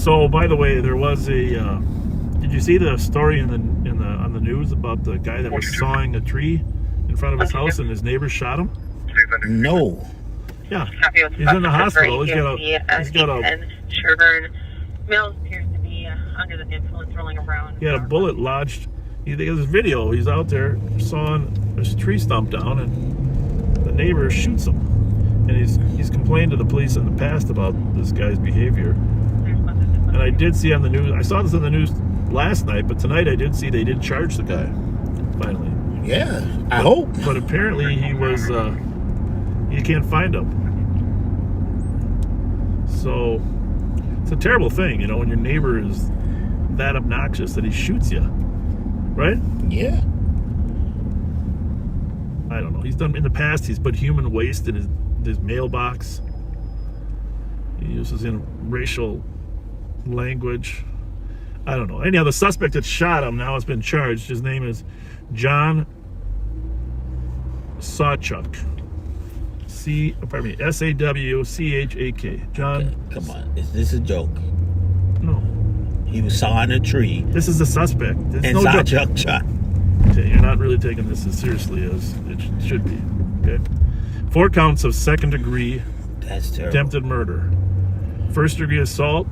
So, by the way, there was a. Did you see the story on the news about the guy that was sawing a tree in front of his house and his neighbors shot him? No. Yeah, he's in the hospital. He's got a Sherburne Mills appears to be under the influence, rolling around. He had a bullet lodged. There's a video. He's out there sawing his tree stump down, and the neighbor shoots him. And he's complained to the police in the past about this guy's behavior. And I did see on the news. I saw this on the news last night, but tonight I did see they did charge the guy. Finally. Yeah, I hope. But apparently he was. You can't find him. So it's a terrible thing, you know, when your neighbor is that obnoxious that he shoots you, right? Yeah. I don't know. He's done in the past. He's put human waste in his mailbox. He uses in racial language. I don't know. Anyhow, the suspect that shot him now has been charged. His name is John SAWCHAK. SAWCHAK. John. Okay, come on. Is this a joke? No. He was sawing a tree. This is the suspect. And no SAWCHAK shot. Okay, you're not really taking this as seriously as it should be. Okay. 4 counts of second-degree attempted murder. First-degree assault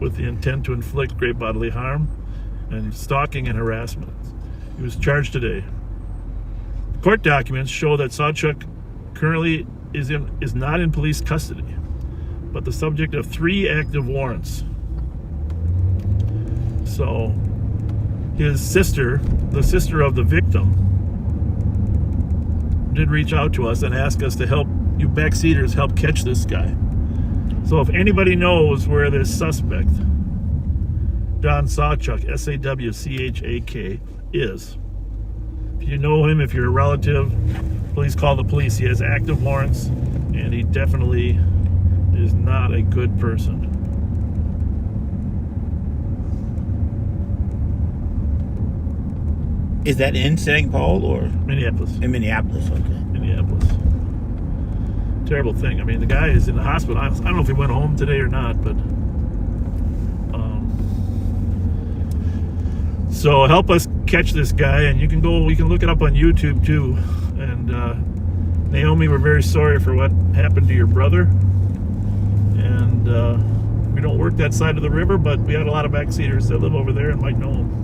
with the intent to inflict great bodily harm, and stalking and harassment. He was charged today. Court documents show that SAWCHAK currently is not in police custody, but the subject of 3 active warrants. So his sister, the sister of the victim, did reach out to us and ask us to help you backseaters help catch this guy. So if anybody knows where this suspect, John SAWCHAK, SAWCHAK, is, if you know him, if you're a relative, please call the police. He has active warrants, and he definitely is not a good person. Is that in St. Paul or? Minneapolis. In Minneapolis, okay. Minneapolis. Terrible thing. I mean, the guy is in the hospital. I don't know if he went home today or not, but so help us catch this guy, and we can look it up on YouTube too. And Naomi, we're very sorry for what happened to your brother. And we don't work that side of the river, but we had a lot of backseaters that live over there and might know him.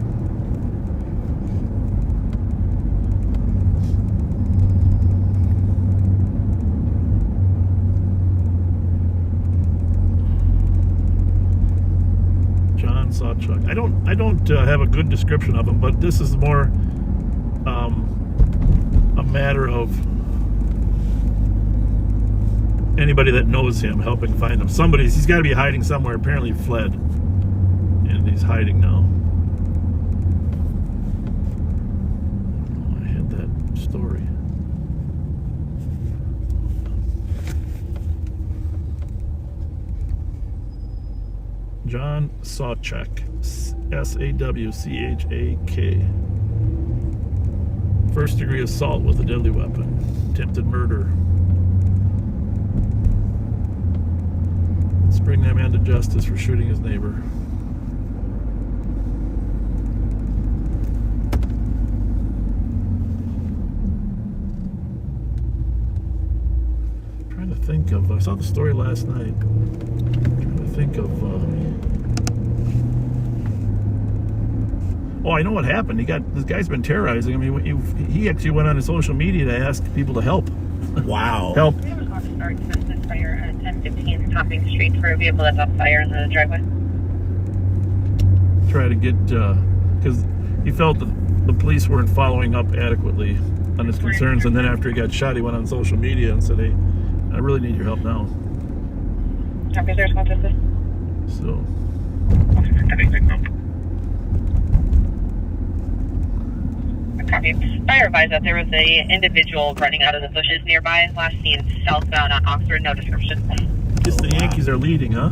SAWCHAK. I don't have a good description of him, but this is more a matter of anybody that knows him helping find him. He's got to be hiding somewhere. Apparently fled, and he's hiding now. I had that story. John SAWCHAK, SAWCHAK. First-degree assault with a deadly weapon. Attempted murder. Let's bring that man to justice for shooting his neighbor. I'm trying to think of. I saw the story last night. I'm trying to think of. Oh, I know what happened. This guy's been terrorizing. I mean, he actually went on his social media to ask people to help. Wow. Help. We have a call to start domestic fire at 1015 Topping Street for a vehicle that's on fire in the driveway. Try to get, because he felt that the police weren't following up adequately on his concerns, and then after he got shot, he went on social media and said, "Hey, I really need your help now." Okay, there's one to this. So. Copy. Fire advised that there was a individual running out of the bushes nearby, last seen southbound on Oxford, no description. Guess the Yankees are leading, huh?